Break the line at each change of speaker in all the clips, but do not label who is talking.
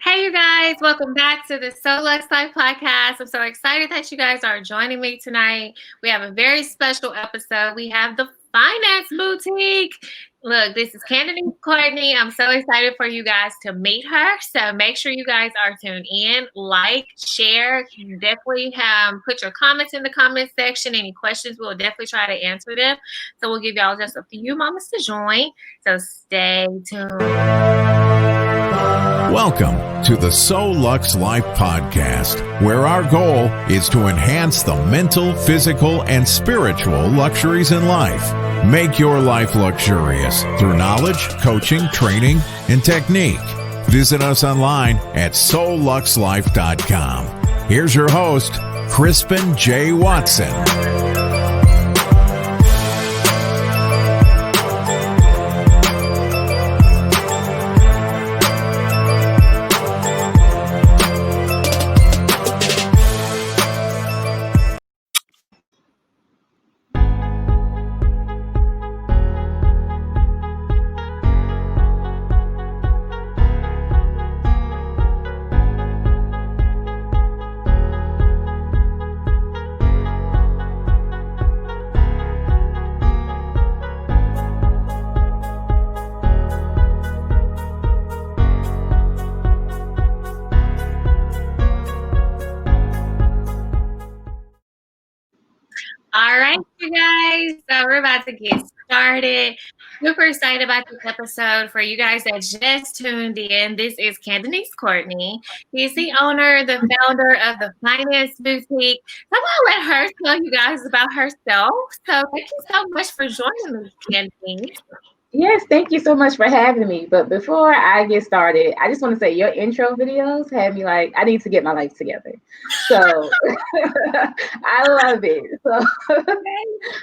Hey, you guys, welcome back to the So Lux Life podcast. I'm so excited that you guys are joining me tonight. We have a very special episode. We have the Finance Boutique. Look, this is Candice Courtney. I'm so excited for you guys to meet her. So make sure you guys are tuned in, like, share. Definitely put your comments in the comment section. Any questions, we'll definitely try to answer them. So we'll give y'all just a few moments to join. So stay tuned.
Welcome to the So Lux Life podcast, where our goal is to enhance the mental, physical, and spiritual luxuries in life. Make your life luxurious through knowledge, coaching, training, and technique. Visit us online at souluxlife.com. Here's your host, Crispin J. Watson.
All right, you guys. So we're about to get started. Super excited about this episode. For you guys that just tuned in, this is Candice Courtney. She's the owner, the founder of the Finance Boutique. So I'm gonna let her tell you guys about herself. So thank you so much for joining me, Candice.
Yes, thank you so much for having me. But before I get started, I just want to say your intro videos had me like, I need to get my life together. So I love it. So
It's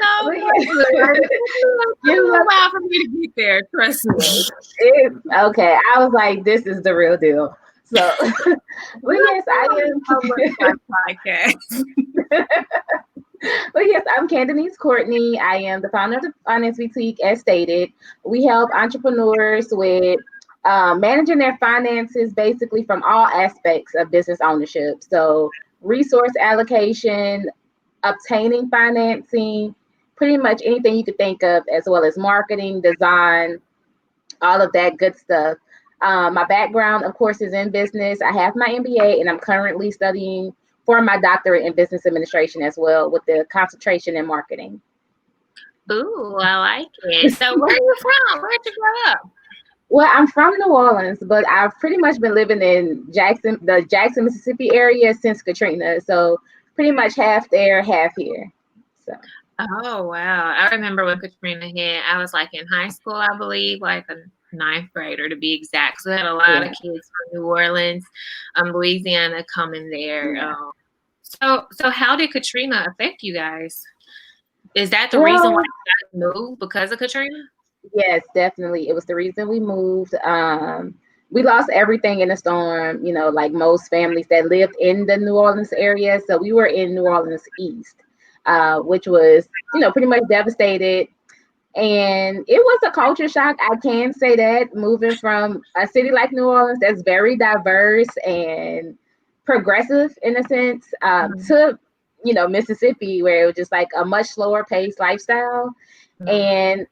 a while for me to get there, trust me.
Okay, I was like, this is the real deal. So, but yes, I am.
Podcast.
But yes, I'm Candice Courtney. I am the founder of the Finance Boutique, as stated. We help entrepreneurs with managing their finances basically from all aspects of business ownership. So resource allocation, obtaining financing, pretty much anything you could think of, as well as marketing, design, all of that good stuff. My background, of course, is in business. I have my MBA and I'm currently studying for my doctorate in business administration as well, with the concentration in marketing.
Ooh, I like it. So where are you from? Where'd you grow up?
Well, I'm from New Orleans, but I've pretty much been living in the Jackson, Mississippi area since Katrina. So pretty much half there, half here. So.
Oh, wow. I remember when Katrina hit, I was like in high school, I believe, like a ninth grader to be exact. So we had a lot of kids from New Orleans, Louisiana coming there.
Yeah.
So how did Katrina affect you guys? Is that the reason why you guys moved, because of Katrina?
Yes, definitely. It was the reason we moved. We lost everything in the storm, like most families that lived in the New Orleans area. So we were in New Orleans East, which was, pretty much devastated. And it was a culture shock. I can say that, moving from a city like New Orleans that's very diverse and progressive in a sense, to, Mississippi, where it was just like a much slower paced lifestyle. And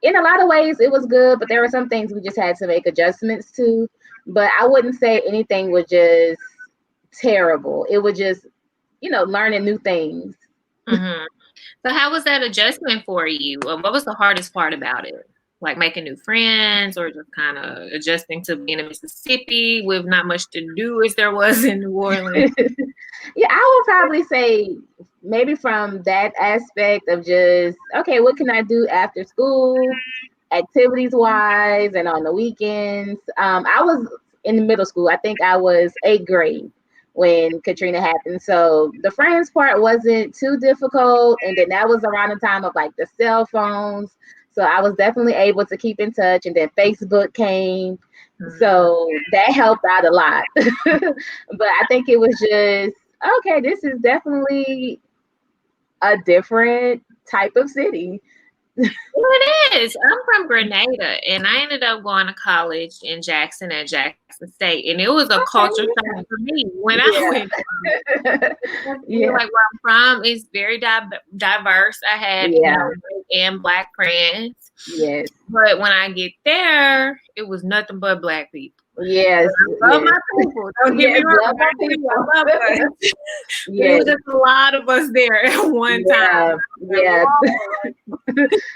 in a lot of ways it was good, but there were some things we just had to make adjustments to. But I wouldn't say anything was just terrible. It was just, learning new things.
Mm-hmm. So how was that adjustment for you? What was the hardest part about it? Like making new friends, or just kind of adjusting to being in Mississippi with not much to do as there was in New Orleans?
Yeah, I would probably say maybe from that aspect of just, okay, what can I do after school, activities wise, and on the weekends. I was in middle school. I think I was 8th grade when Katrina happened. So the friends part wasn't too difficult. And then that was around the time of like the cell phones. So I was definitely able to keep in touch. And then Facebook came. So that helped out a lot. But I think it was just, okay, this is definitely a different type of city.
Well, it is. I'm from Grenada, and I ended up going to college in Jackson at Jackson State, and it was a culture shock for me when I went.
Yeah.
Like where I'm from is very diverse. I had white and black friends,
Yes.
but when I get there, it was nothing but black people.
Yes.
I love my people. Don't get me wrong. I love us. But it was just a lot of us there at one time.
Yeah.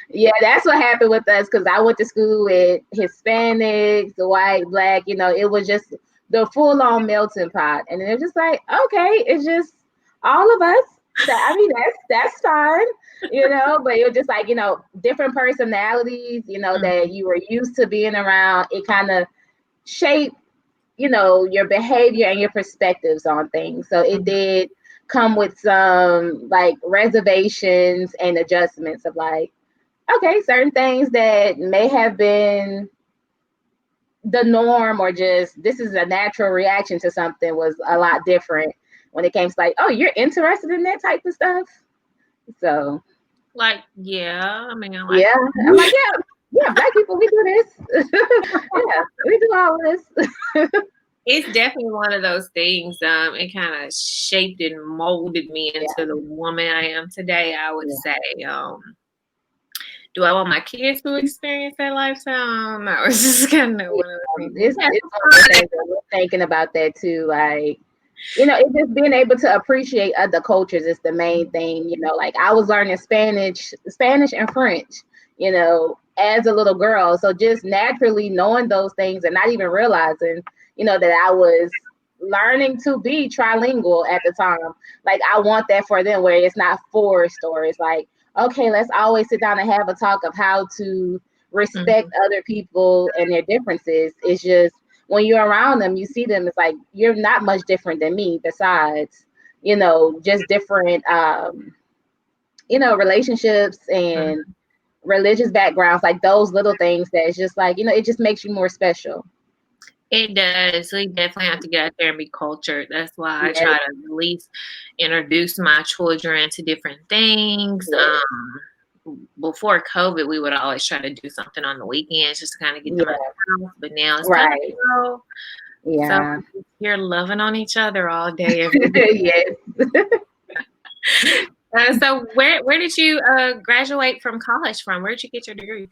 Yeah, that's what happened with us because I went to school with Hispanics, white, black, it was just the full-on melting pot. And it was just like, okay, it's just all of us. That's fine, but it was just like, different personalities, that you were used to being around. It kind of shaped, your behavior and your perspectives on things. So it did come with some like reservations and adjustments of like, okay, certain things that may have been the norm or just this is a natural reaction to something was a lot different when it came to like, oh, you're interested in that type of stuff. So
like, yeah, I mean,
I'm like, yeah, black people, we do this. Yeah, we do all this.
It's definitely one of those things. It kind of shaped and molded me into the woman I am today. I would say, do I want my kids to experience that lifestyle? No, it's just kind of one of the things.
It's one of the things that we're thinking about that too. Like, it's just being able to appreciate other cultures is the main thing. Like I was learning Spanish and French, as a little girl. So just naturally knowing those things and not even realizing, that I was learning to be trilingual at the time. Like I want that for them where it's not forced or it's like, okay, let's always sit down and have a talk of how to respect other people and their differences. It's just when you're around them, you see them, it's like you're not much different than me besides, just different relationships and religious backgrounds, like those little things that it's just like, it just makes you more special.
It does. We definitely have to get out there and be cultured. That's why I try to at least introduce my children to different things. Before COVID, we would always try to do something on the weekends just to kind of get them out of the house. But now it's time to go.
Yeah.
So you're loving on each other all day, every day.
Yes.
So where did you graduate from college from? Where did you get your degree?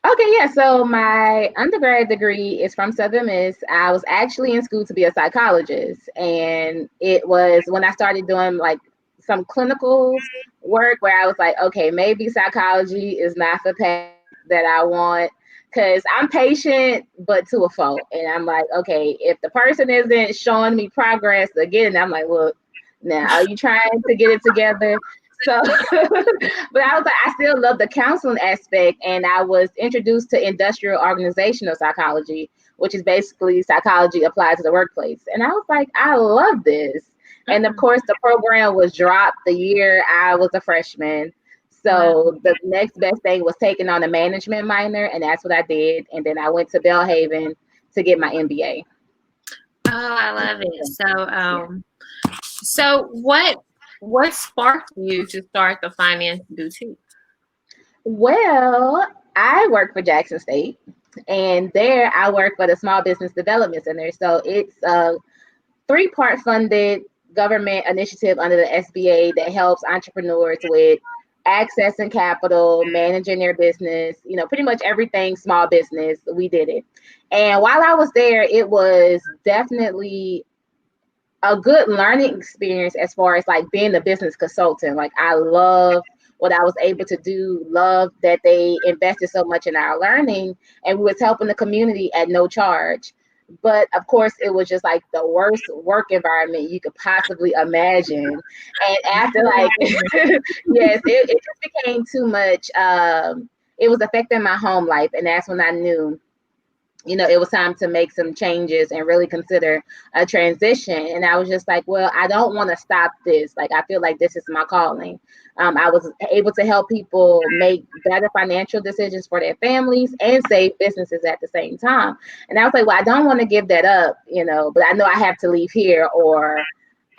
Okay, yeah. So my undergrad degree is from Southern Miss. I was actually in school to be a psychologist, and it was when I started doing like some clinical work where I was like, okay, maybe psychology is not the path that I want because I'm patient, but to a fault. And I'm like, okay, if the person isn't showing me progress again, I'm like, look, now are you trying to get it together? So, but I was like, I still love the counseling aspect, and I was introduced to industrial organizational psychology, which is basically psychology applied to the workplace. And I was like, I love this. And of course, the program was dropped the year I was a freshman. So the next best thing was taking on a management minor, and that's what I did. And then I went to Belhaven to get my MBA.
Oh, I love it. So what sparked you to start the finance boutique?
Well, I work for Jackson State, and there I work for the Small Business Development Center. So it's a 3-part funded government initiative under the SBA that helps entrepreneurs with accessing capital, managing their business, pretty much everything small business. We did it. And while I was there, it was definitely a good learning experience as far as like being a business consultant. Like I love what I was able to do, love that they invested so much in our learning and we was helping the community at no charge. But of course, it was just like the worst work environment you could possibly imagine. And after like, yes, it just became too much. It was affecting my home life. And that's when I knew it was time to make some changes and really consider a transition. And I was just like, well, I don't want to stop this. Like, I feel like this is my calling. I was able to help people make better financial decisions for their families and save businesses at the same time. And I was like, well, I don't want to give that up, but I know I have to leave here or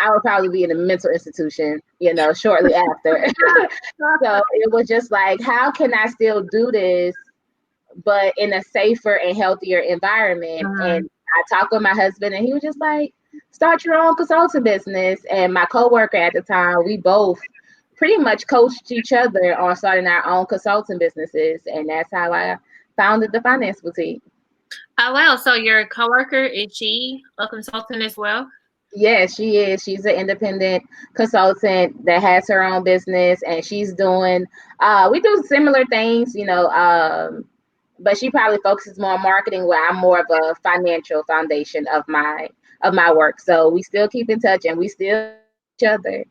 I would probably be in a mental institution, shortly after. So it was just like, how can I still do this, but in a safer and healthier environment? And I talked with my husband, and he was just like, start your own consulting business. And my coworker at the time, we both pretty much coached each other on starting our own consulting businesses. And that's how I founded the Finance Boutique.
Oh, wow. So your coworker, is she a consultant as well?
Yes, she is. She's an independent consultant that has her own business, and she's doing, we do similar things, but she probably focuses more on marketing, where I'm more of a financial foundation of my work. So we still keep in touch, and we still each other.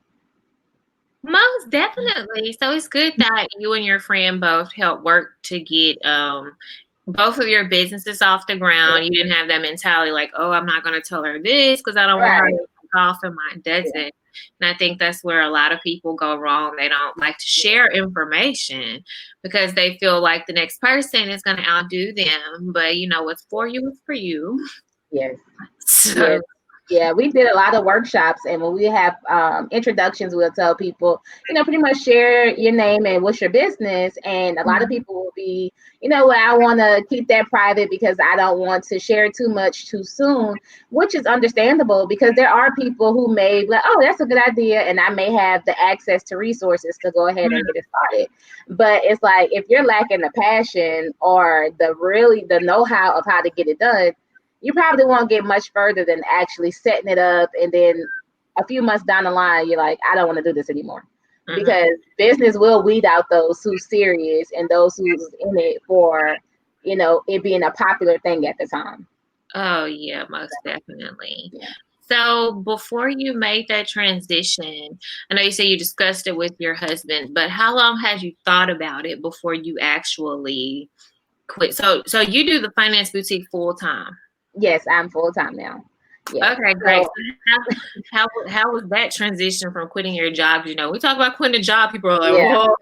Most definitely. So it's good that you and your friend both helped work to get both of your businesses off the ground. You didn't have that mentality like, oh, I'm not going to tell her this because I don't want her to take off and mine doesn't. Yeah. And I think that's where a lot of people go wrong. They don't like to share information because they feel like the next person is going to outdo them. But what's for you is for you.
Yes.
So.
Yes. Yeah, we did a lot of workshops, and when we have introductions, we'll tell people, pretty much share your name and what's your business. And a lot of people will be, well, I want to keep that private because I don't want to share too much too soon, which is understandable because there are people who may be like, oh, that's a good idea, and I may have the access to resources to go ahead and get it started. But it's like, if you're lacking the passion or the know-how of how to get it done, you probably won't get much further than actually setting it up. And then a few months down the line, you're like, I don't want to do this anymore. Because business will weed out those who's serious and those who's in it for, it being a popular thing at the time.
Oh, yeah, most definitely.
Yeah.
So before you made that transition, I know you said you discussed it with your husband, but how long had you thought about it before you actually quit? So you do the Finance Boutique full time?
Yes, I'm full time now. Yeah.
Okay, great. So how was that transition from quitting your job? We talk about quitting a job, people are like, whoa.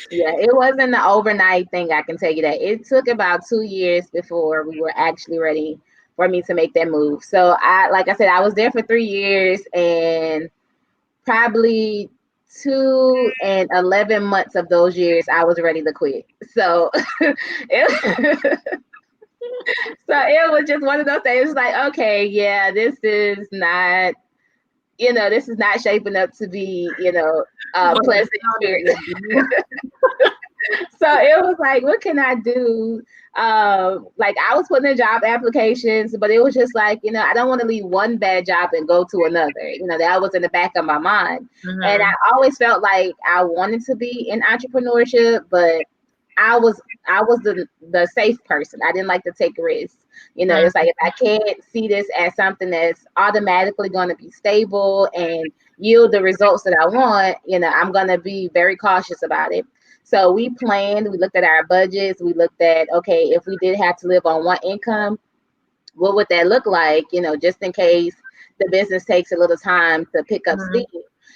Yeah, it wasn't an overnight thing. I can tell you that. It took about 2 years before we were actually ready for me to make that move. So like I said, I was there for 3 years, and probably 2 and 11 months of those years, I was ready to quit. So so it was just one of those things. It's like, okay, yeah, this is not shaping up to be, a pleasant experience. So it was like, what can I do? Like, I was putting in job applications, but it was just like, I don't want to leave one bad job and go to another. That was in the back of my mind. And I always felt like I wanted to be in entrepreneurship, but I was the safe person. I didn't like to take risks. It's like, if I can't see this as something that's automatically going to be stable and yield the results that I want, I'm going to be very cautious about it. So we planned, we looked at our budgets. We looked at, okay, if we did have to live on one income, what would that look like? Just in case the business takes a little time to pick up steam.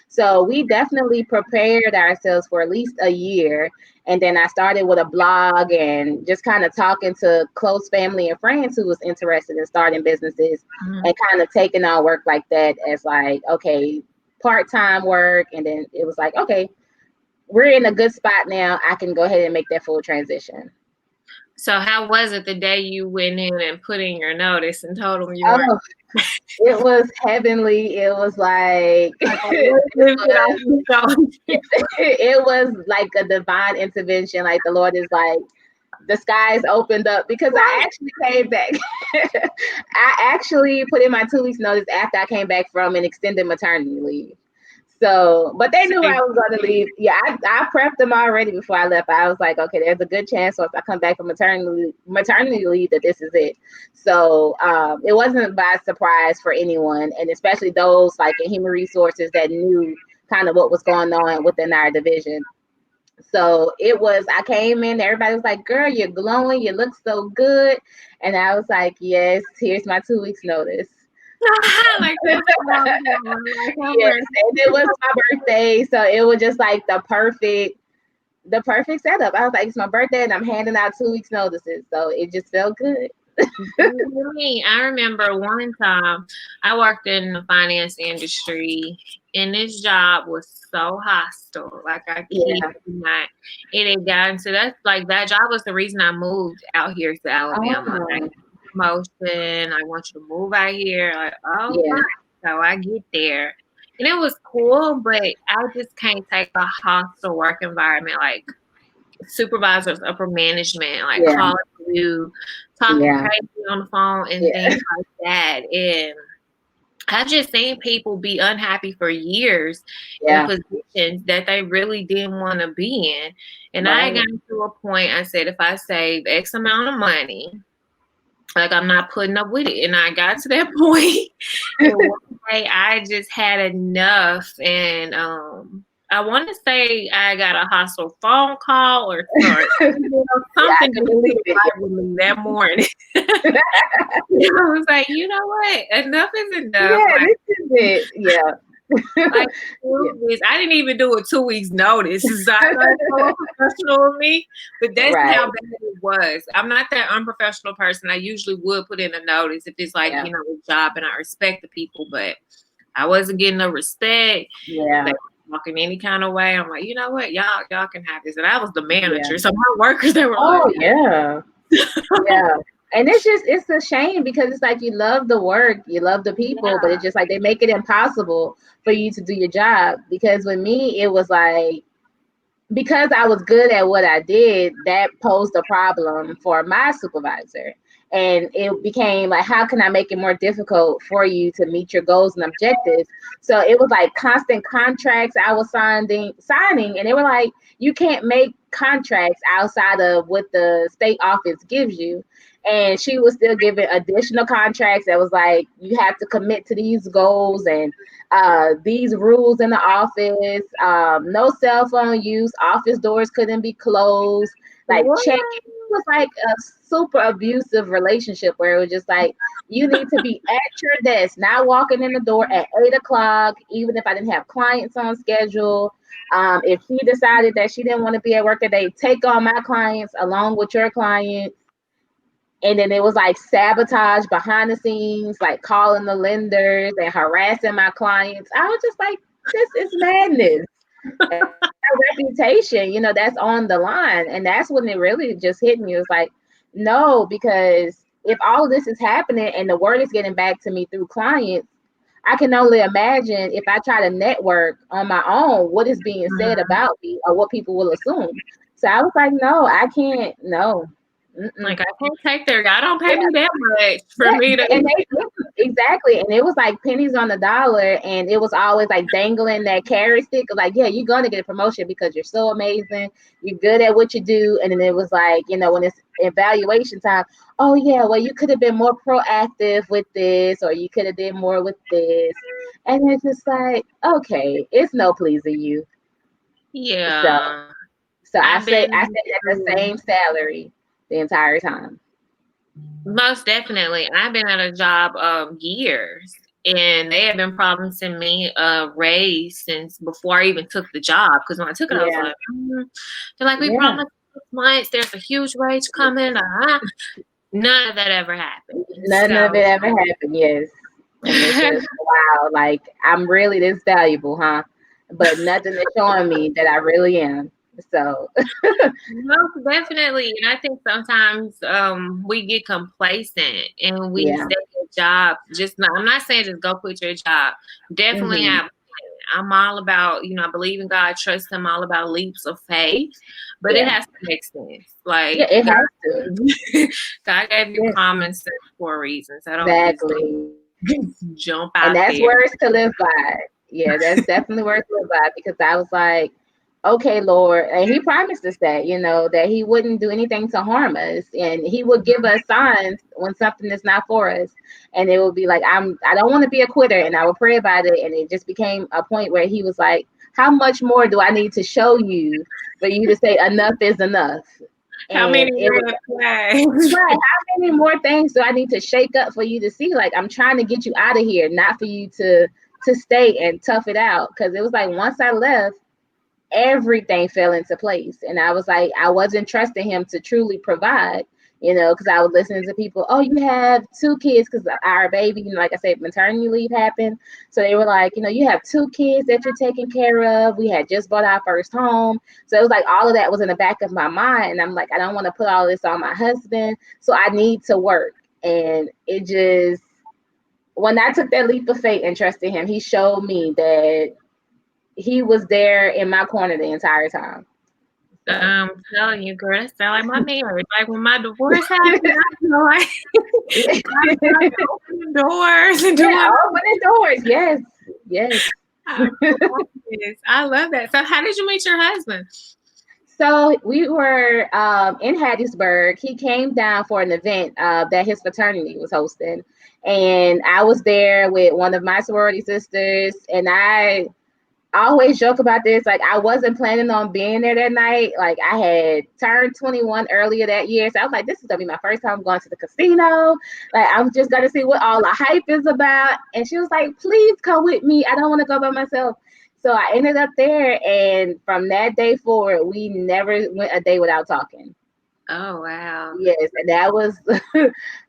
So we definitely prepared ourselves for at least a year. And then I started with a blog and just kind of talking to close family and friends who was interested in starting businesses and kind of taking on work like that as like, okay, part-time work. And then it was like, okay, we're in a good spot now. I can go ahead and make that full transition.
So how was it the day you went in and put in your notice and told them you weren't?
It was heavenly. It was like it was like a divine intervention. Like, the Lord is like, the skies opened up, because I actually came back. I actually put in my 2 weeks notice after I came back from an extended maternity leave. So, but they knew I was going to leave. Yeah, I prepped them already before I left. I was like, okay, there's a good chance once I come back from maternity leave that this is it. So it wasn't by surprise for anyone, and especially those like in human resources that knew kind of what was going on within our division. So it was, I came in, everybody was like, girl, you're glowing, you look so good. And I was like, yes, here's my 2 weeks notice.
Like,
yes, and it was my birthday, so it was just like the perfect setup. I was like, it's my birthday and I'm handing out 2 weeks notices, so it just felt good.
I remember one time I worked in the finance industry, and this job was so hostile. Like I kid
Yeah.
you not, it had gotten to that. Like that job was the reason I moved out here to Alabama. Like
Oh,
promotion, I want you to move out here. Like oh
yeah.
fine. So I get there, and it was cool, but I just can't take a hostile work environment like supervisors, upper management, like
Yeah.
calling you, talking
Yeah.
crazy on the phone and
Yeah.
things like that. And I've just seen people be unhappy for years in
Yeah.
positions that they really didn't want to be in. And I
Right.
got to a point, I said, if I save X amount of money, like I'm not putting up with it. And I got to that point, and one day I just had enough. And I want to say I got a hostile phone call or
Yeah, I
something
can believe it.
with me that morning. I was like, you know what? Enough is enough.
Yeah, this is it. Yeah.
Like
Yeah.
I didn't even do a 2 weeks notice. So I know it's so unprofessional of me, but that's
Right.
how bad it was. I'm not that unprofessional person. I usually would put in a notice if it's like,
Yeah.
a job and I respect the people, but I wasn't getting no respect.
Yeah.
They were talking any kind of way. I'm like, you know what? Y'all can have this. And I was the
Yeah.
manager. So my workers, they were
Oh,
like,
yeah. Yeah. And it's a shame because it's like you love the work, you love the people, but
yeah.
it's just like they make it impossible for you to do your job. Because with me, it was like, because I was good at what I did, that posed a problem for my supervisor. And it became like, how can I make it more difficult for you to meet your goals and objectives? So it was like constant contracts I was signing, and they were like, you can't make contracts outside of what the state office gives you. And she was still giving additional contracts that was like, you have to commit to these goals and these rules in the office, no cell phone use, office doors couldn't be closed, like
What?
check. It was like a super abusive relationship where it was just like, you need to be at your desk, not walking in the door at 8 o'clock, even if I didn't have clients on schedule. If she decided that she didn't want to be at work that day, take on my clients along with your clients. And then it was like sabotage behind the scenes, like calling the lenders and harassing my clients. I was just like, this is madness. And my reputation, that's on the line. And that's when it really just hit me. It was like, no, because if all of this is happening and the word is getting back to me through clients, I can only imagine if I try to network on my own, what is being said about me or what people will assume. So I was like, no, I can't. No.
Like I can't take their. I don't pay me that much for me to.
And they exactly, and it was like pennies on the dollar, and it was always like dangling that carrot stick of like, yeah, you're gonna get a promotion because you're so amazing, you're good at what you do, and then it was like, when it's evaluation time, oh yeah, well you could have been more proactive with this, or you could have did more with this, and it's just like, okay, it's no pleasing you, so
Yeah,
I
I've
say at
been
the same salary the entire time.
most definitely. I've been at a job years, and they have been promising me a raise since before I even took the job. Because when I took it, I was
Yeah,
like, they're like, we
yeah.
promised 6 months. There's a huge wage coming. None of that ever happened.
None of
So.
it ever happened, yes. And it's just wow, like I'm really this valuable, huh? But nothing is showing me that I really am. So
Most definitely. And I think sometimes we get complacent and we
yeah.
stay at job. I'm not saying just go quit your job. Definitely
Hmm.
have. I'm all about, I believe in God, trust Him, all about leaps of faith, but it
Yeah.
has to make sense.
Yeah,
Like
it has to.
God gave you
Yes,
common sense for a reason. So I don't just
exactly.
jump
And
out
that's
there.
words to live by. Yeah, that's definitely words to live by because I was like, okay, Lord. And he promised us that, that he wouldn't do anything to harm us. And he would give us signs when something is not for us. And it would be like, I don't want to be a quitter. And I would pray about it. And it just became a point where he was like, how much more do I need to show you for you to say enough is enough?
How
And
many
it was
red flags?
right. How many more things do I need to shake up for you to see? Like I'm trying to get you out of here, not for you to stay and tough it out. Because it was like once I left, everything fell into place, and I was like, I wasn't trusting him to truly provide. because I was listening to people, oh, you have 2 kids, because our baby, like I said, maternity leave happened. So they were like, you have 2 kids that you're taking care of. We had just bought our first home. So it was like all of that was in the back of my mind. And I'm like, I don't want to put all this on my husband. So I need to work. And it just, when I took that leap of faith and trusted him, he showed me that he was there in my corner the entire time.
I'm telling you, girl, that sound like my marriage. Like when my divorce happened, I feel like I started opening doors and doing
opening doors. Yes, yes.
I love that. So, how did you meet your husband?
So we were in Hattiesburg. He came down for an event that his fraternity was hosting, and I was there with one of my sorority sisters, and I always joke about this. Like, I wasn't planning on being there that night. Like, I had turned 21 earlier that year. So I was like, this is going to be my first time going to the casino. Like, I'm just going to see what all the hype is about. And she was like, please come with me. I don't want to go by myself. So I ended up there. And from that day forward, we never went a day without talking.
Oh, wow.
Yes. And that was,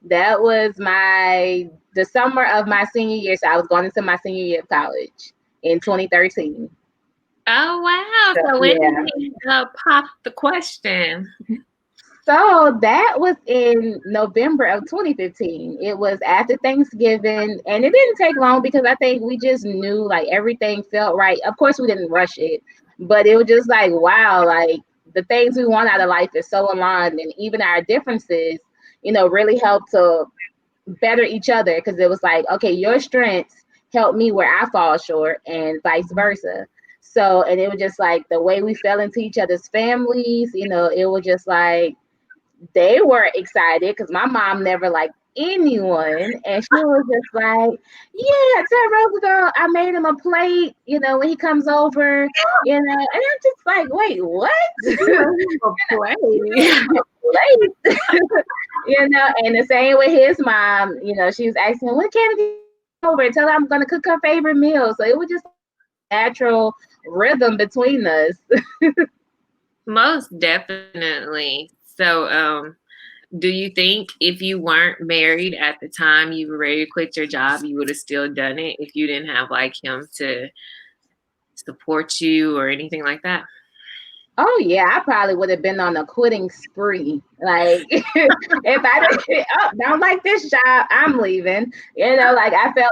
that was the summer of my senior year. So I was going into my senior year of college in 2013.
Oh, wow. So when did he pop the question?
So that was in November of 2015. It was after Thanksgiving, and it didn't take long because I think we just knew, like, everything felt right. Of course, we didn't rush it, but it was just like, wow, like the things we want out of life is so aligned, and even our differences, really help to better each other, because it was like, okay, your strengths help me where I fall short, and vice versa. So, and it was just like the way we fell into each other's families, it was just like they were excited because my mom never liked anyone, and she was just like, yeah, tell Roosevelt I made him a plate, when he comes over, and I'm just like, wait, what?
A
plate. And the same with his mom, she was asking, when can he over, tell her I'm gonna cook her favorite meal. So it was just natural rhythm between us.
Most definitely. So, do you think if you weren't married at the time you were ready to quit your job, you would have still done it if you didn't have like him to support you or anything like that?
Oh yeah, I probably would have been on a quitting spree. Like, if I don't like this job, I'm leaving. Like I felt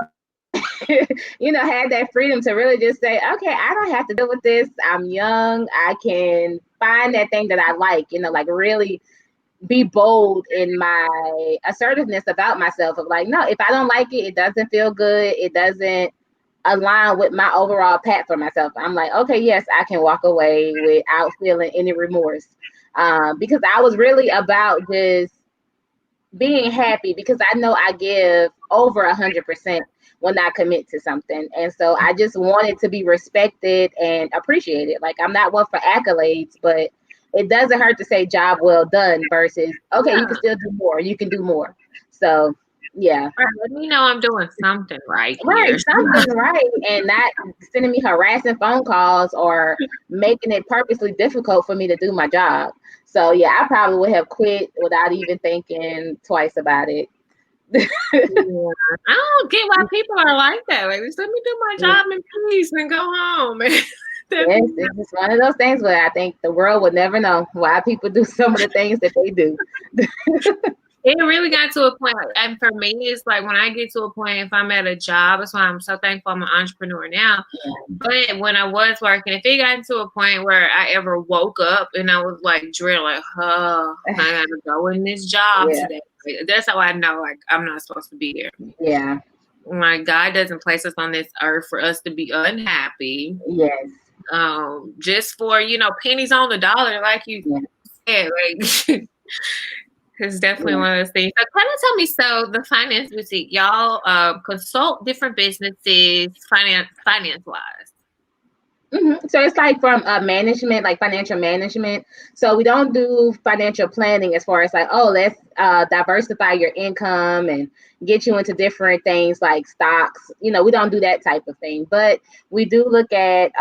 had that freedom to really just say, okay, I don't have to deal with this. I'm young. I can find that thing that I like, like really be bold in my assertiveness about myself of like, no, if I don't like it, it doesn't feel good. It doesn't align with my overall path for myself. I'm like, okay, yes, I can walk away without feeling any remorse. Because I was really about just being happy, because I know I give over 100% when I commit to something. And so I just wanted to be respected and appreciated. Like, I'm not one for accolades, but it doesn't hurt to say job well done versus, okay, you can still do more. You can do more. So, yeah.
Let me know I'm doing something right
Right,
here.
something right, and not sending me harassing phone calls or making it purposely difficult for me to do my job. So, yeah, I probably would have quit without even thinking twice about it.
Yeah. I don't get why people are like that. Like, just let me do my job in peace and go home.
Yes, it's just one of those things where I think the world would never know why people do some of the things that they do.
It really got to a point, and for me, it's like when I get to a point, if I'm at a job, that's why I'm so thankful I'm an entrepreneur now. Yeah. But when I was working, if it got to a point where I ever woke up and I was like drill, like, oh, I gotta go in this job today. That's how I know, like, I'm not supposed to be there.
Yeah.
Like, God doesn't place us on this earth for us to be unhappy.
Yes.
Just for, pennies on the dollar, like you said, like. It's definitely one of those things. So kind of tell me, so the finance boutique, y'all consult different businesses finance wise.
So it's like from management, like financial management. So we don't do financial planning as far as like, oh, let's diversify your income and get you into different things like stocks. We don't do that type of thing. But we do look at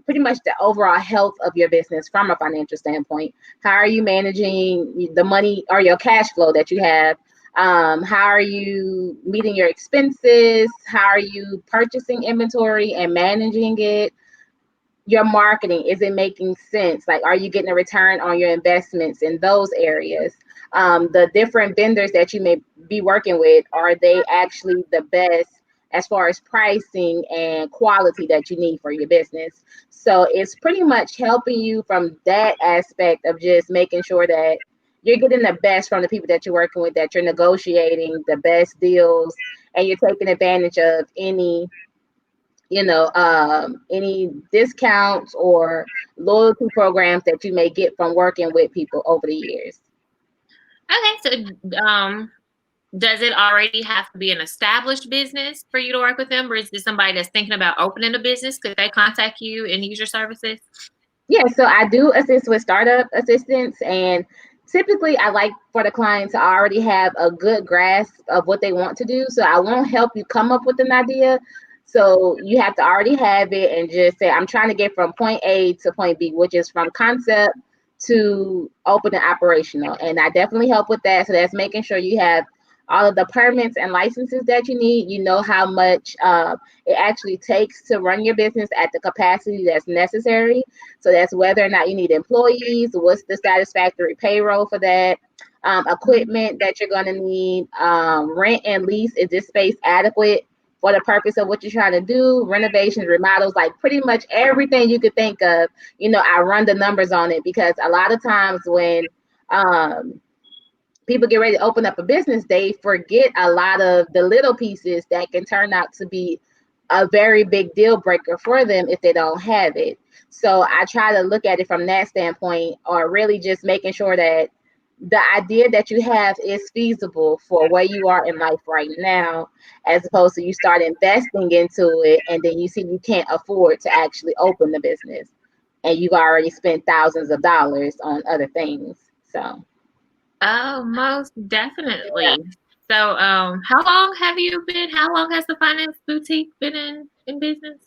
pretty much the overall health of your business from a financial standpoint. How are you managing the money or your cash flow that you have? How are you meeting your expenses? How are you purchasing inventory and managing it? Your marketing, is it making sense? Like, are you getting a return on your investments in those areas? The different vendors that you may be working with, are they actually the best as far as pricing and quality that you need for your business? So it's pretty much helping you from that aspect of just making sure that you're getting the best from the people that you're working with, that you're negotiating the best deals, and you're taking advantage of any discounts or loyalty programs that you may get from working with people over the years.
Okay, so does it already have to be an established business for you to work with them, or is this somebody that's thinking about opening a business? Could they contact you and use your services?
Yeah, so I do assist with startup assistance, and typically I like for the client to already have a good grasp of what they want to do. So I won't help you come up with an idea. So you have to already have it and just say, I'm trying to get from point A to point B, which is from concept to open and operational. And I definitely help with that. So that's making sure you have all of the permits and licenses that you need. You know how much it actually takes to run your business at the capacity that's necessary. So that's whether or not you need employees, what's the satisfactory payroll for that, equipment that you're going to need, rent and lease, is this space adequate for the purpose of what you're trying to do, renovations, remodels, like pretty much everything you could think of. I run the numbers on it, because a lot of times when people get ready to open up a business, they forget a lot of the little pieces that can turn out to be a very big deal breaker for them if they don't have it. So I try to look at it from that standpoint, or really just making sure that the idea that you have is feasible for where you are in life right now, as opposed to you start investing into it and then you see you can't afford to actually open the business and you've already spent thousands of dollars on other things. So
Oh, most definitely. So, how long has the finance boutique been in business?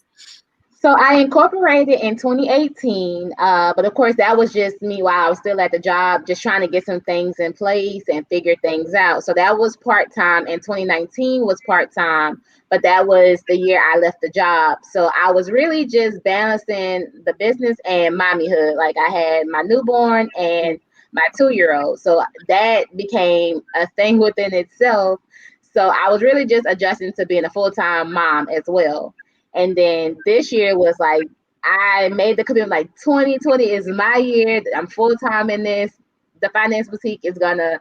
So I incorporated in 2018, but of course that was just me while I was still at the job, just trying to get some things in place and figure things out. So that was part-time, and 2019 was part-time, but that was the year I left the job. So I was really just balancing the business and mommyhood. Like, I had my newborn and my 2-year-old. So that became a thing within itself. So I was really just adjusting to being a full-time mom as well. And then this year was like, I made the commitment, like 2020 is my year. I'm full time in this. The finance boutique is gonna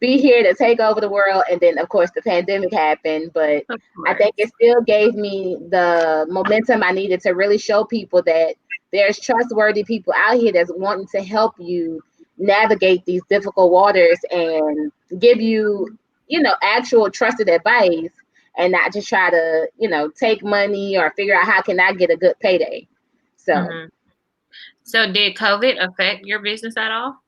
be here to take over the world. And then of course the pandemic happened, but I think it still gave me the momentum I needed to really show people that there's trustworthy people out here that's wanting to help you navigate these difficult waters and give you, actual trusted advice, and not just try to, take money or figure out how can I get a good payday. So,
So did COVID affect your business at all?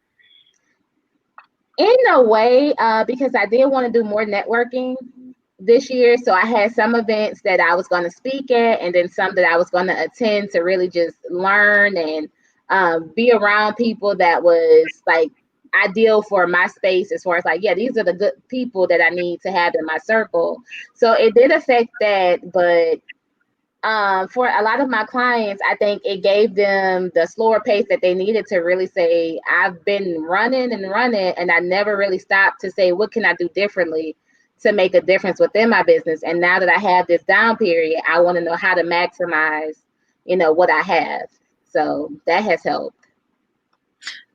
in a way, because I did want to do more networking this year. So I had some events that I was going to speak at, and then some that I was going to attend to really just learn and be around people that was like ideal for my space, as far as like, yeah, these are the good people that I need to have in my circle. So it did affect that, but for a lot of my clients, I think it gave them the slower pace that they needed to really say, I've been running and running, and I never really stopped to say, what can I do differently to make a difference within my business? And now that I have this down period, I want to know how to maximize, what I have. So that has helped.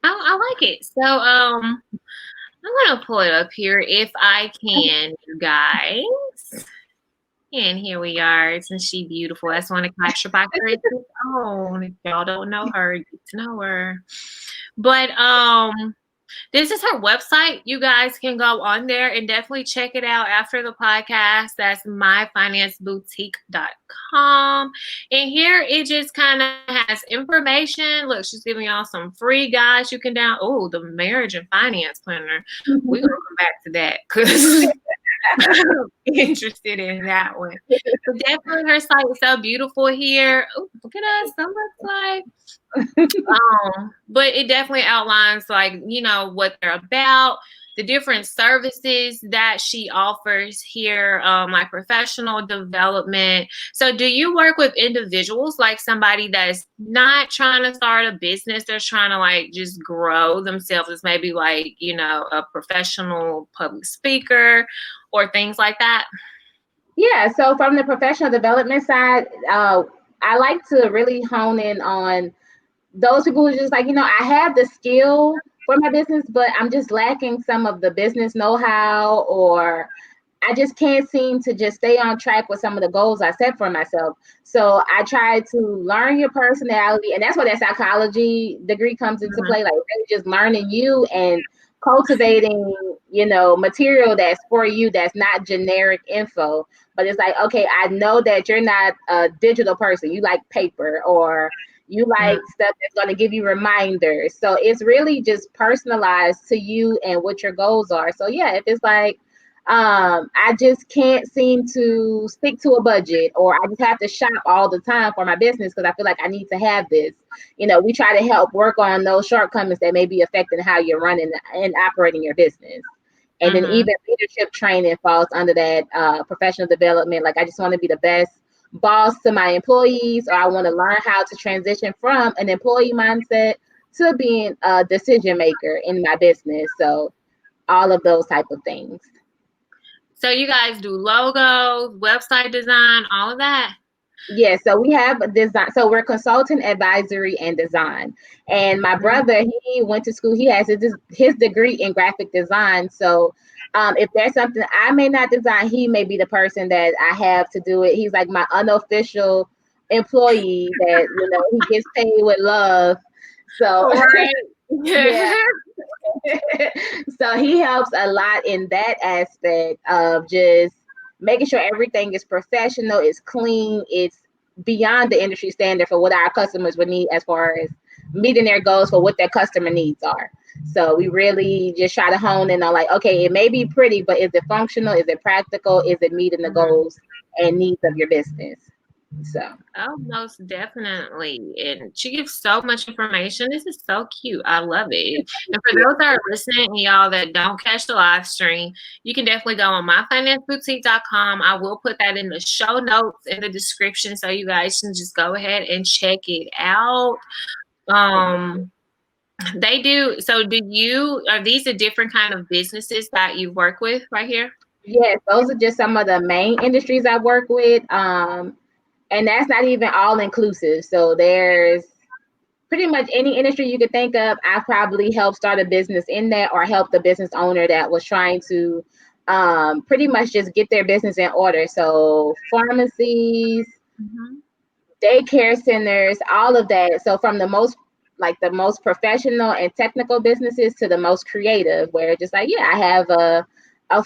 Oh, I like it. So, I'm gonna pull it up here if I can, you guys. And here we are. Isn't she beautiful? That's one of Kasha Bakker's own. If y'all don't know her, get to know her. But This is her website. You guys can go on there and definitely check it out after the podcast. That's myfinanceboutique.com. And here it just kind of has information. Look, she's giving y'all some free guides you can Oh, the marriage and finance planner. We're going to come back to that because I'm interested in that one. So definitely her site is so beautiful here. Oh, look at us. So looks like. But it definitely outlines what they're about, the different services that she offers here, like professional development. So do you work with individuals, like somebody that's not trying to start a business, they're trying to just grow themselves as maybe a professional public speaker or things like that?
Yeah, so from the professional development side, I like to really hone in on those people who just I have the skill for my business, but I'm just lacking some of the business know-how, or I just can't seem to just stay on track with some of the goals I set for myself. So I try to learn your personality, and that's where that psychology degree comes into play, like really just learning you and cultivating, material that's for you, that's not generic info, but it's like, okay, I know that you're not a digital person. You like paper, or you like stuff that's going to give you reminders. So it's really just personalized to you and what your goals are. So yeah, if it's I just can't seem to stick to a budget, or I just have to shop all the time for my business because I feel like I need to have this. We try to help work on those shortcomings that may be affecting how you're running and operating your business. And then even leadership training falls under that professional development. Like, I just want to be the best boss to my employees, or I want to learn how to transition from an employee mindset to being a decision maker in my business. So all of those type of things.
So you guys do logos, website design, all of that?
Yeah, so we have a design. So we're consultant, advisory, and design. And my brother, he went to school. He has his degree in graphic design. So if there's something I may not design, he may be the person that I have to do it. He's like my unofficial employee that he gets paid with love. So
right.
Yeah. So he helps a lot in that aspect of just making sure everything is professional, it's clean, it's beyond the industry standard for what our customers would need as far as meeting their goals for what their customer needs are. So we really just try to hone in on okay, it may be pretty, but is it functional? Is it practical? Is it meeting the goals and needs of your business? So
most definitely. And she gives so much information. This is so cute. I love it. And for those that are listening, y'all that don't catch the live stream, you can definitely go on myfinanceboutique.com. I will put that in the show notes in the description, so you guys can just go ahead and check it out. They do. So are these the different kind of businesses that you work with right here?
Yes, those are just some of the main industries I work with. And that's not even all inclusive. So there's pretty much any industry you could think of. I probably helped start a business in that, or help the business owner that was trying to pretty much just get their business in order. So pharmacies, daycare centers, all of that. So from the most professional and technical businesses to the most creative, where just I have a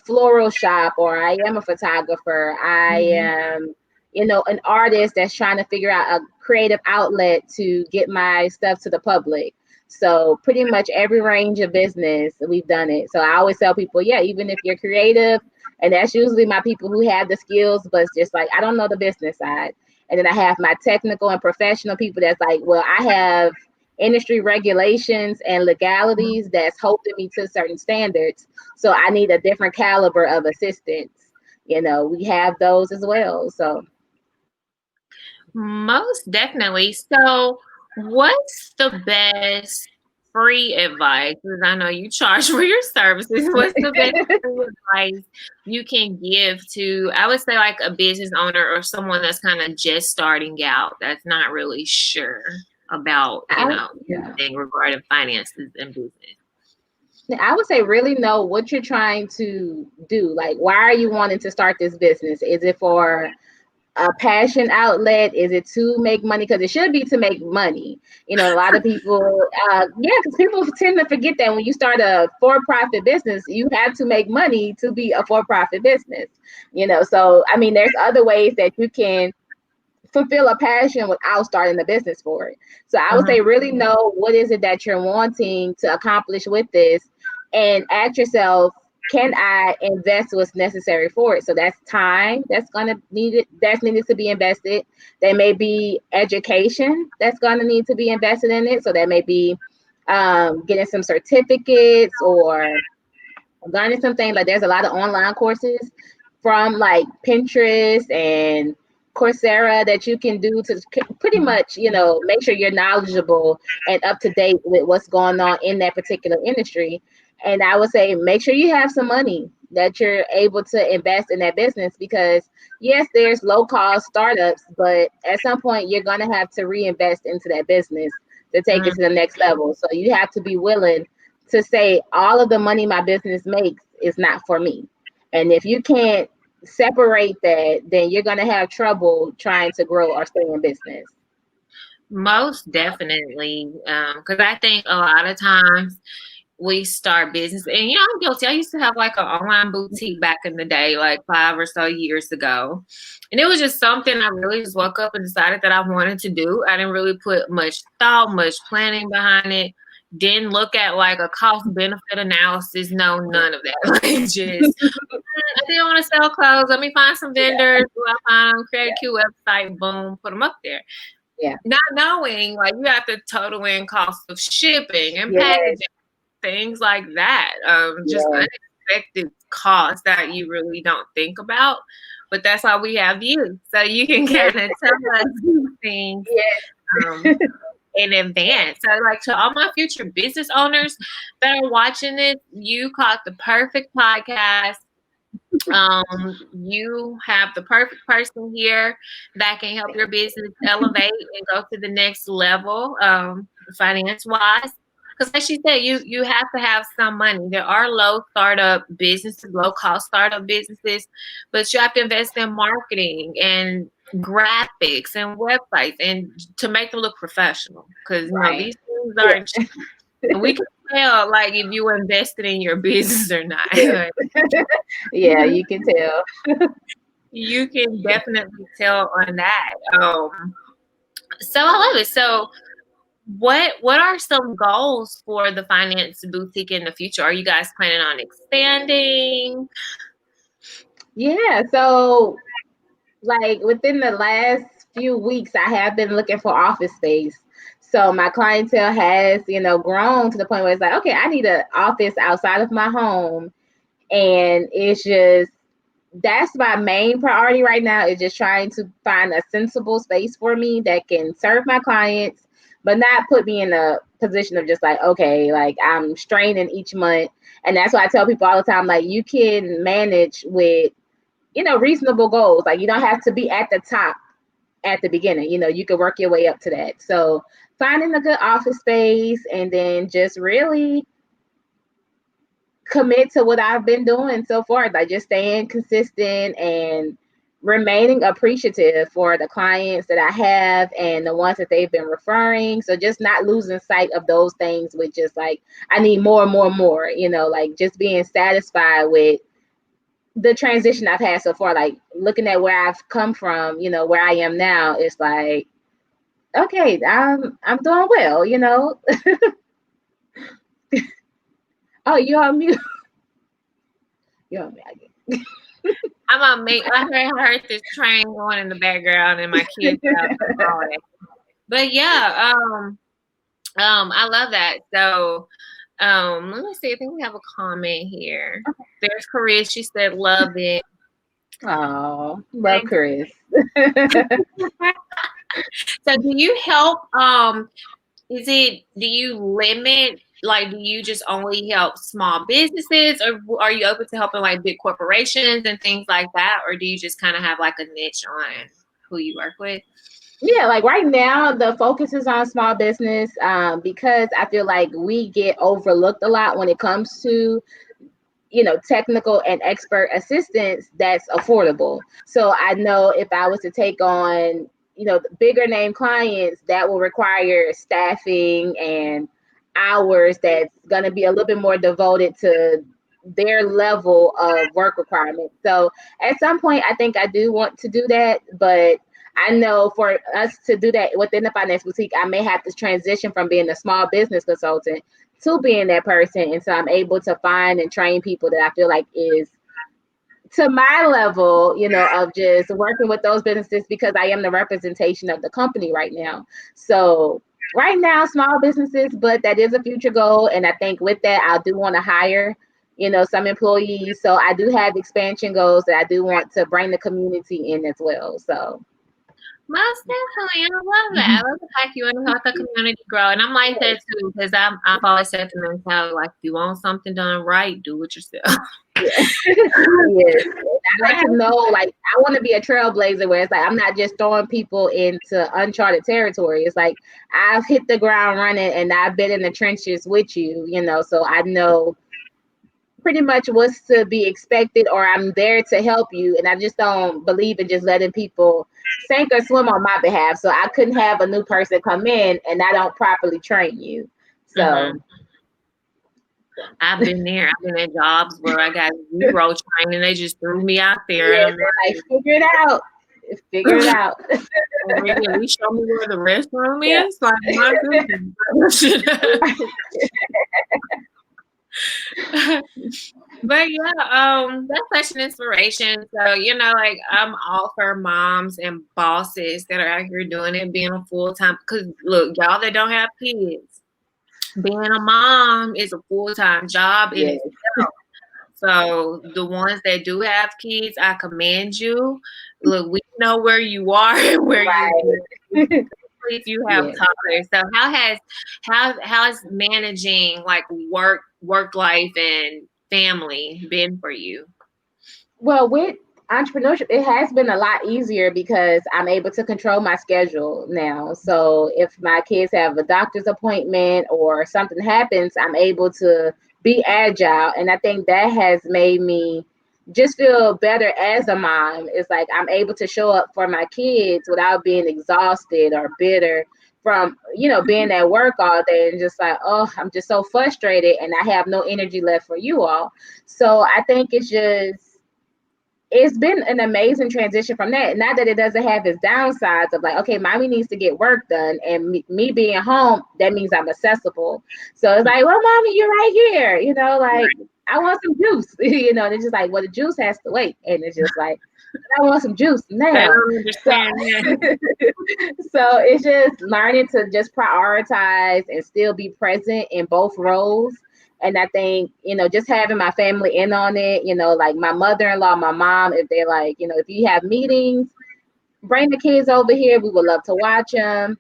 floral shop, or I am a photographer. I am an artist that's trying to figure out a creative outlet to get my stuff to the public. So pretty much every range of business, we've done it. So I always tell people, even if you're creative, and that's usually my people who have the skills, but it's just I don't know the business side. And then I have my technical and professional people that's well, I have industry regulations and legalities that's holding me to certain standards. So I need a different caliber of assistance. We have those as well. So
most definitely. So what's the best free advice? Because I know you charge for your services. What's the best free advice you can give to, I would say, a business owner or someone that's kind of just starting out, that's not really sure about, anything regarding finances and business?
I would say really know what you're trying to do. Why are you wanting to start this business? Is it for a passion outlet? Is it to make money? Because it should be to make money. A lot of people, because people tend to forget that when you start a for-profit business, you have to make money to be a for-profit business. So I mean, there's other ways that you can fulfill a passion without starting a business for it. So I would say really know what is it that you're wanting to accomplish with this, and ask yourself, can I invest what's necessary for it? So that's time that's needed to be invested. There may be education that's gonna need to be invested in it. So that may be getting some certificates or learning something. Like there's a lot of online courses from like Pinterest and Coursera that you can do to pretty much, make sure you're knowledgeable and up to date with what's going on in that particular industry. And I would say make sure you have some money that you're able to invest in that business, because yes, there's low cost startups, but at some point you're going to have to reinvest into that business to take it to the next level. So you have to be willing to say all of the money my business makes is not for me. And if you can't separate that, then you're going to have trouble trying to grow or stay in business.
Most definitely. Because I think a lot of times we start business, and I'm guilty. I used to have like an online boutique back in the day, like 5 or so years ago. And it was just something I really just woke up and decided that I wanted to do. I didn't really put much thought, much planning behind it. Didn't look at like a cost benefit analysis. No, none of that. Like just, I didn't want to sell clothes. Let me find some vendors. Create a cute website. Boom, put them up there.
Yeah.
Not knowing like you have to total in cost of shipping and packaging, things like that. Just unexpected costs that you really don't think about. But that's why we have you, so you can kind of tell us these things. In advance. So like to all my future business owners that are watching this, you caught the perfect podcast. You have the perfect person here that can help your business elevate and go to the next level, finance wise. Because as she said, you have to have some money. There are low cost startup businesses, but you have to invest in marketing and graphics and websites and to make them look professional. Because these things aren't cheap. And we can tell like if you invested in your business or not.
Yeah, you can tell.
You can definitely tell on that. So I love it. So what are some goals for the finance boutique in the future? Are you guys planning on expanding?
Yeah, so like within the last few weeks, I have been looking for office space. So my clientele has, grown to the point where it's like, okay, I need an office outside of my home. And it's just, that's my main priority right now, is just trying to find a sensible space for me that can serve my clients, but not put me in a position of just like, okay, like I'm straining each month. And that's why I tell people all the time, like you can manage with, reasonable goals. Like you don't have to be at the top at the beginning, you can work your way up to that. So finding a good office space and then just really commit to what I've been doing so far, like just staying consistent and remaining appreciative for the clients that I have and the ones that they've been referring. So just not losing sight of those things with just like, I need more and more and more, like just being satisfied with the transition I've had so far, like looking at where I've come from, where I am now, it's like, okay, I'm doing well, Oh, you're on mute. You're on mute.
I'm on mute. I heard this train going in the background and my kids out. But yeah, I love that. So let me see. I think we have a comment here. Okay. There's Chris. She said, love it.
Oh, love Chris.
So do you help, do you limit, like, do you just only help small businesses, or are you open to helping like big corporations and things like that? Or do you just kind of have like a niche on who you work with?
Yeah, like right now the focus is on small business because I feel like we get overlooked a lot when it comes to, technical and expert assistance that's affordable. So I know if I was to take on, bigger name clients, that will require staffing and hours that's going to be a little bit more devoted to their level of work requirements. So at some point, I think I do want to do that, but I know for us to do that within the finance boutique, I may have to transition from being a small business consultant to being that person. And so I'm able to find and train people that I feel like is to my level, of just working with those businesses, because I am the representation of the company right now. So right now, small businesses, but that is a future goal. And I think with that, I do want to hire, some employees. So I do have expansion goals that I do want to bring the community in as well. So
most definitely, I love that. I love the fact you want to help the community grow, and I'm like that too, because I've always said to mentality, like, if you want something done right, do it yourself.
yes. I like to know, like, I want to be a trailblazer where it's like I'm not just throwing people into uncharted territory. It's like I've hit the ground running and I've been in the trenches with you, so I know pretty much what's to be expected, or I'm there to help you. And I just don't believe in just letting people sink or swim on my behalf. So I couldn't have a new person come in and I don't properly train you. So
I've been there. I've been at jobs where I got zero training. They just threw me out there.
yeah,
And I'm
like, figure it out. Figure it out.
Really, show me where the restroom is. Like, my goodness. But yeah, that's such an inspiration. So, like, I'm all for moms and bosses that are out here doing it, being a full-time. Because look, y'all that don't have kids, being a mom is a full-time job in itself. So the ones that do have kids, I commend you. Look, we know where you are and where you if you have toddlers. So how has managing like work life and family been for you?
Well, with entrepreneurship, it has been a lot easier because I'm able to control my schedule now. So if my kids have a doctor's appointment or something happens, I'm able to be agile. And I think that has made me just feel better as a mom. It's like I'm able to show up for my kids without being exhausted or bitter from, being at work all day and just like, oh, I'm just so frustrated and I have no energy left for you all. So I think it's been an amazing transition from that. Not that it doesn't have its downsides of like, okay, mommy needs to get work done, and me being home, that means I'm accessible. So it's like, well, mommy, you're right here, like I want some juice, and it's just like, well, the juice has to wait, and it's just like, I want some juice now.
I don't understand that.
So it's just learning to just prioritize and still be present in both roles. And I think, just having my family in on it, like my mother-in-law, my mom, if they're like, if you have meetings, bring the kids over here. We would love to watch them.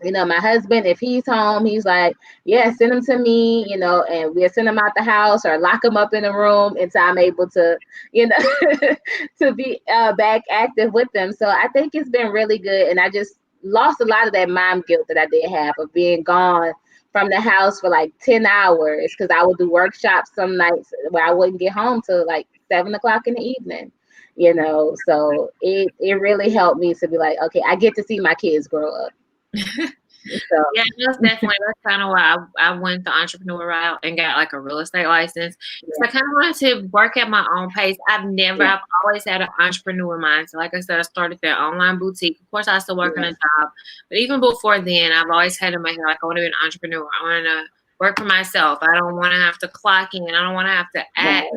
My husband, if he's home, he's like, yeah, send them to me, and we'll send them out the house or lock them up in a room until I'm able to, to be back active with them. So I think it's been really good. And I just lost a lot of that mom guilt that I did have of being gone from the house for like 10 hours because I would do workshops some nights where I wouldn't get home till like 7:00 in the evening, so it really helped me to be like, okay, I get to see my kids grow up. So.
Yeah, most definitely. That's kind of why I went the entrepreneur route and got like a real estate license. So I kind of wanted to work at my own pace. I've always had an entrepreneur mind. So like I said, I started that online boutique. Of course, I still work in a job, but even before then, I've always had in my head, like, I want to be an entrepreneur. I want to work for myself. I don't want to have to clock in. I don't want to have to ask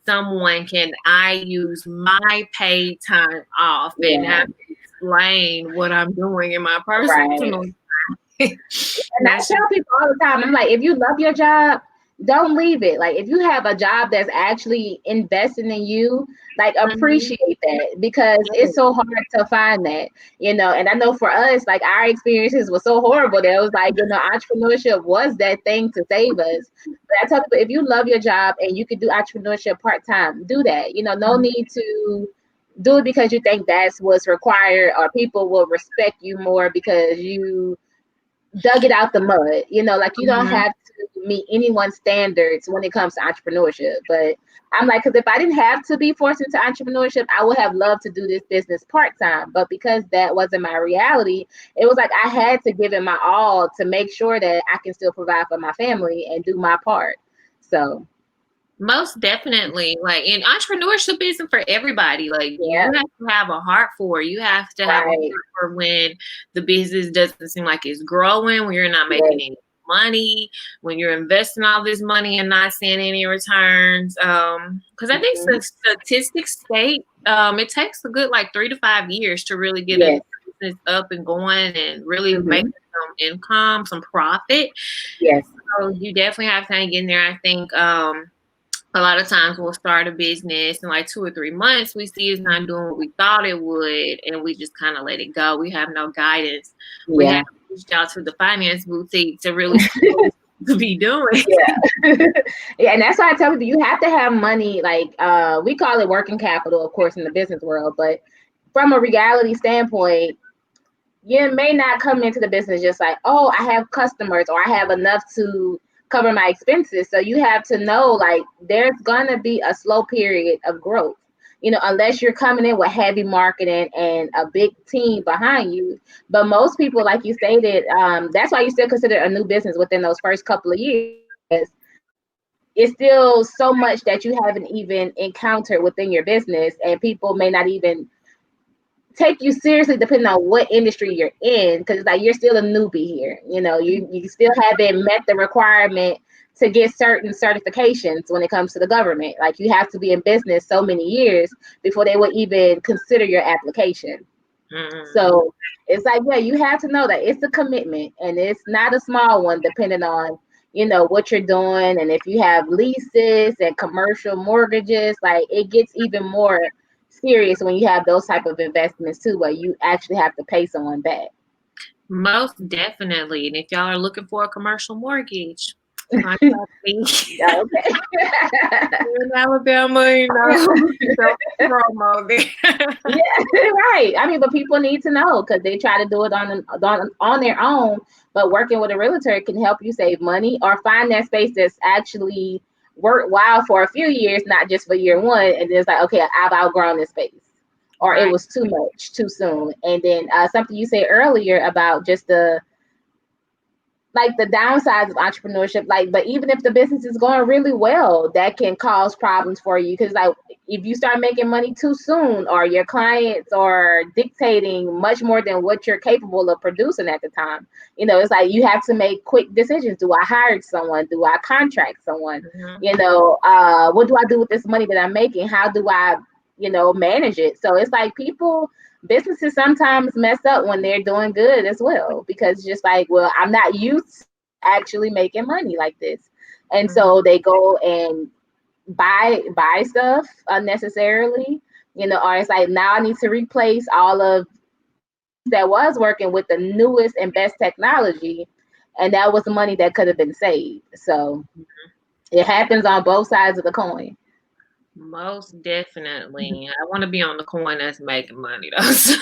someone, can I use my paid time off and have to explain what I'm doing in my personal time.
And I tell people all the time, I'm like, if you love your job, don't leave it. Like, if you have a job that's actually investing in you, like, appreciate that, because it's so hard to find that, and I know for us, like, our experiences were so horrible that it was like, entrepreneurship was that thing to save us. But I tell people, if you love your job and you could do entrepreneurship part-time, do that. No need to do it because you think that's what's required or people will respect you more because you dug it out the mud. You know, like you don't
Mm-hmm.
have to meet anyone's standards when it comes to entrepreneurship. But I'm like, because if I didn't have to be forced into entrepreneurship, I would have loved to do this business part-time. But because that wasn't my reality, it was like I had to give it my all to make sure that I can still provide for my family and do my part. So
Most definitely. Like, and entrepreneurship isn't for everybody. Like, you
yeah,
have to have a heart for it. You have to have a heart
right.
for when the business doesn't seem like it's growing, when you're not making
Yes.
any money, when you're investing all this money and not seeing any returns. Because I think
Mhm.
statistics state it takes a good like 3 to 5 years to really get a
Yes.
business up and going and really make
Hmm.
some income, some profit.
Yes.
So you definitely have to hang in there. I think a lot of times we'll start a business in like 2 or 3 months. We see it's not doing what we thought it would, and we just kind of let it go. We have no guidance. We have
Yeah.
reached out to the finance boutique to really see what we could be doing.
Yeah. Yeah, and that's why I tell people you have to have money. Like we call it working capital, of course, in the business world, but from a reality standpoint, you may not come into the business just like, oh, I have customers or I have enough to cover my expenses. So you have to know like there's gonna be a slow period of growth. You know, unless you're coming in with heavy marketing and a big team behind you. But most people, like you stated, that's why you still consider a new business within those first couple of years. It's still so much that you haven't even encountered within your business, and people may not even take you seriously depending on what industry you're in, because like you're still a newbie here. You know, you still haven't met the requirement to get certain certifications when it comes to the government. Like you have to be in business so many years before they would even consider your application.
Mm.
So it's like, yeah, you have to know that it's a commitment and it's not a small one, depending on, you know, what you're doing. And if you have leases and commercial mortgages, like it gets even more serious when you have those type of investments too, where you actually have to pay someone back.
Most definitely. And if y'all are looking for a commercial mortgage, contact me.
Yeah, okay.
In Alabama, you know, don't promo there.
Yeah, right. I mean, but people need to know because they try to do it on their own. But working with a realtor can help you save money or find that space that's actually worthwhile for a few years, not just for year one. And then it's like, okay, I've outgrown this space, or it
Right.
was too much too soon. And then something you said earlier about just the downsides of entrepreneurship, like, but even if the business is going really well, that can cause problems for you, because like if you start making money too soon or your clients are dictating much more than what you're capable of producing at the time, you know, it's like you have to make quick decisions. Do I hire someone? Do I contract someone?
Mm-hmm.
You know, what do I do with this money that I'm making? How do I, you know, manage it? So it's like businesses sometimes mess up when they're doing good as well, because just like, well, I'm not used to actually making money like this. And
Mm-hmm.
so they go and buy stuff unnecessarily, you know, or it's like now I need to replace all of that was working with the newest and best technology, and that was the money that could have been saved. So it happens on both sides of the coin.
Most definitely. I want to be on the coin that's making money though. So.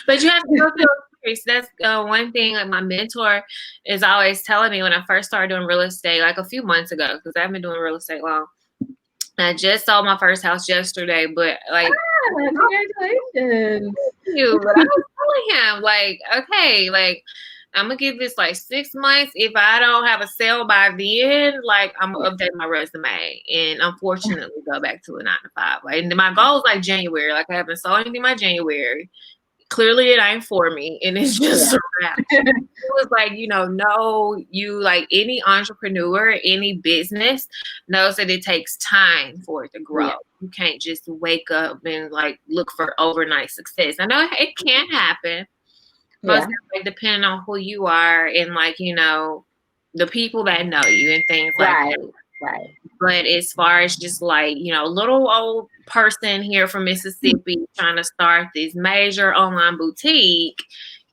But you have to go through a course. That's one thing like my mentor is always telling me when I first started doing real estate, like a few months ago, because I've been doing real estate long. I just sold my first house yesterday, but like,
Congratulations.
you, but I was telling him, like, okay, like, I'm gonna give this like 6 months. If I don't have a sale by then, like, I'm gonna update my resume and unfortunately go back to a 9 to 5. Like, and my goal is like January. Like, I haven't sold anything by January. Clearly it ain't for me, and it's just
Yeah.
a wrap. It was like, no, you like any entrepreneur, any business knows that it takes time for it to grow.
Yeah.
You can't just wake up and like look for overnight success. I know it can happen, most
Yeah.
definitely depending on who you are and like, the people that know you and things like
Right.
that.
Right.
But as far as just like, little old person here from Mississippi trying to start this major online boutique,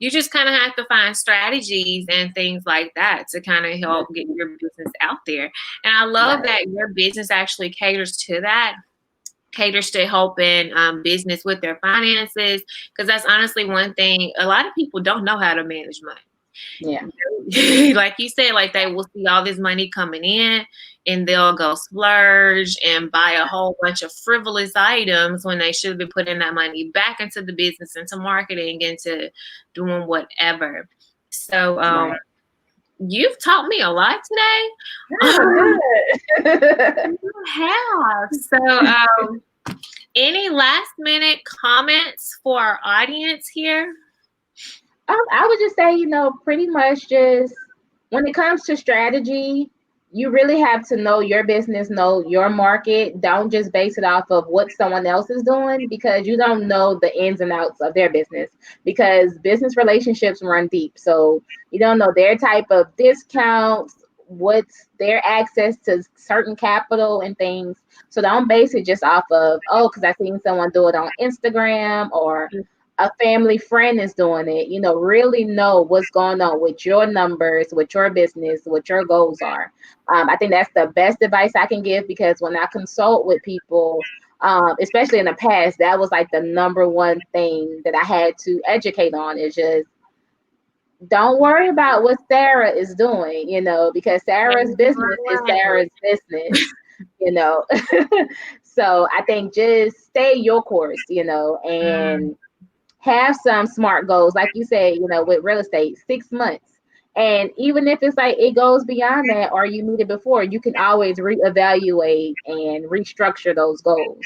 you just kind of have to find strategies and things like that to kind of help get your business out there. And I love
Right.
that your business actually caters to that, caters to helping business with their finances, because that's honestly one thing a lot of people don't know how to manage money.
Yeah.
Like you said, like they will see all this money coming in and they'll go splurge and buy a whole bunch of frivolous items when they should have been putting that money back into the business, into marketing, into doing whatever. So
Right.
you've taught me a lot today.
Oh, good.
You have. So any last minute comments for our audience here?
I would just say, pretty much just when it comes to strategy, you really have to know your business, know your market. Don't just base it off of what someone else is doing, because you don't know the ins and outs of their business, because business relationships run deep. So you don't know their type of discounts, what's their access to certain capital and things. So don't base it just off of, because I seen someone do it on Instagram, or a family friend is doing it. Really know what's going on with your numbers, with your business, what your goals are. I think that's the best advice I can give, because when I consult with people, especially in the past, that was like the number one thing that I had to educate on, is just don't worry about what Sarah is doing, because Sarah's business is Sarah's business, So I think just stay your course, and have some smart goals. Like you said, with real estate, 6 months. And even if it's like it goes beyond that, or you need it before, you can always reevaluate and restructure those goals.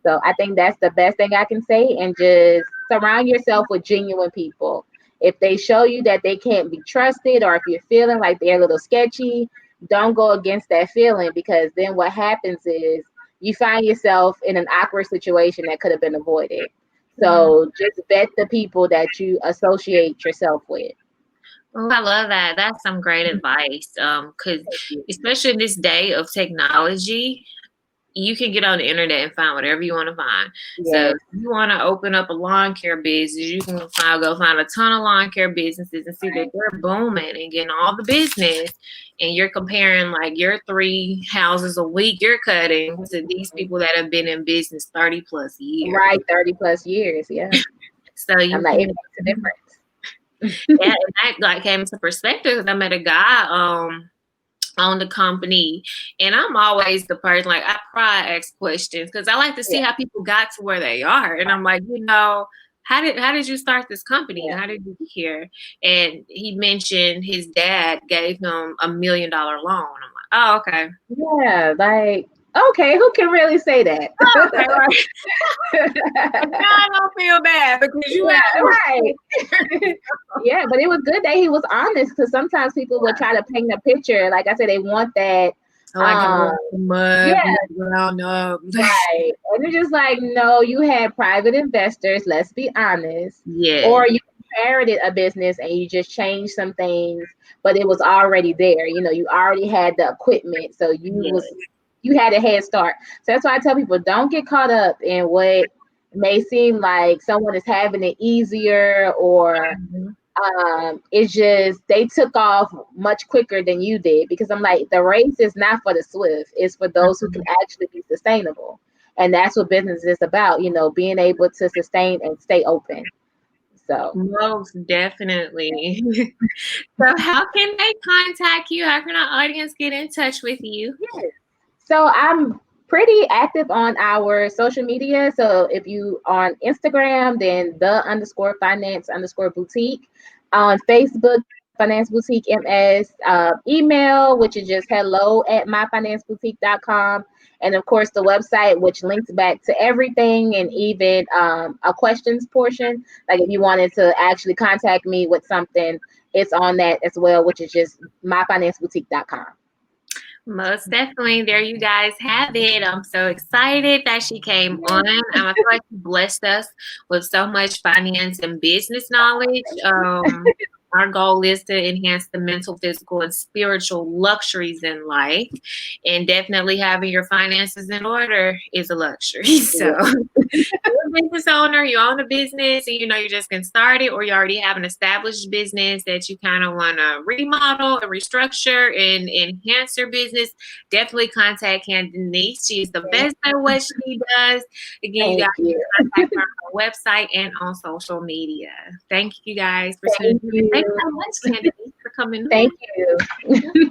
So I think that's the best thing I can say. And just surround yourself with genuine people. If they show you that they can't be trusted, or if you're feeling like they're a little sketchy, don't go against that feeling, because then what happens is you find yourself in an awkward situation that could have been avoided. So just vet the people that you associate yourself with.
Oh, I love that. That's some great advice. Because especially in this day of technology, you can get on the internet and find whatever you want to find.
Yes.
So if you want to open up a lawn care business, you can go find a ton of lawn care businesses and see that they're booming and getting all the business. And you're comparing like your 3 houses a week you're cutting to these people that have been in business 30 plus years.
Right, 30 plus years, yeah.
So you
I'm like, it makes a difference.
Yeah, and that like came into perspective because I met a guy on the company, and I'm always the person like I probably ask questions because I like to see how people got to where they are, and I'm like, how did you start this company? How did you get here? And he mentioned his dad gave him $1 million loan. I'm like, oh, okay.
Yeah, like, okay, who can really say that?
Oh, okay, right. I don't feel bad because you
right. Yeah, but it was good that he was honest, because sometimes people will try to paint a picture. Like I said, they want that.
Ground up.
Right. And it's just like, no, you had private investors, let's be honest.
Yeah.
Or you inherited a business and you just changed some things, but it was already there. You already had the equipment, so you had a head start. So that's why I tell people, don't get caught up in what may seem like someone is having it easier, or it's just they took off much quicker than you did. Because I'm like, the race is not for the swift, it's for those who can actually be sustainable. And that's what business is about, being able to sustain and stay open. So
most definitely. So how can they contact you? How can our audience get in touch with you?
Yes. So I'm pretty active on our social media. So if you on Instagram, then _finance_boutique. On Facebook, Finance Boutique MS. Email, which is just hello@myfinanceboutique.com. And of course, the website, which links back to everything, and even a questions portion. Like if you wanted to actually contact me with something, it's on that as well, which is just myfinanceboutique.com.
Most definitely. There you guys have it. I'm so excited that she came on. I feel like she blessed us with so much finance and business knowledge. Our goal is to enhance the mental, physical, and spiritual luxuries in life. And definitely having your finances in order is a luxury. So you're a business owner, you own a business, and you just can start it, or you already have an established business that you kind of want to remodel and restructure and enhance your business, definitely contact Candice. She's the best at what she does. Again, you guys can contact her on her website and on social media. Thank you guys for
Thank
tuning in.
you.
Thanks so much, Candice, for coming.
Thank you.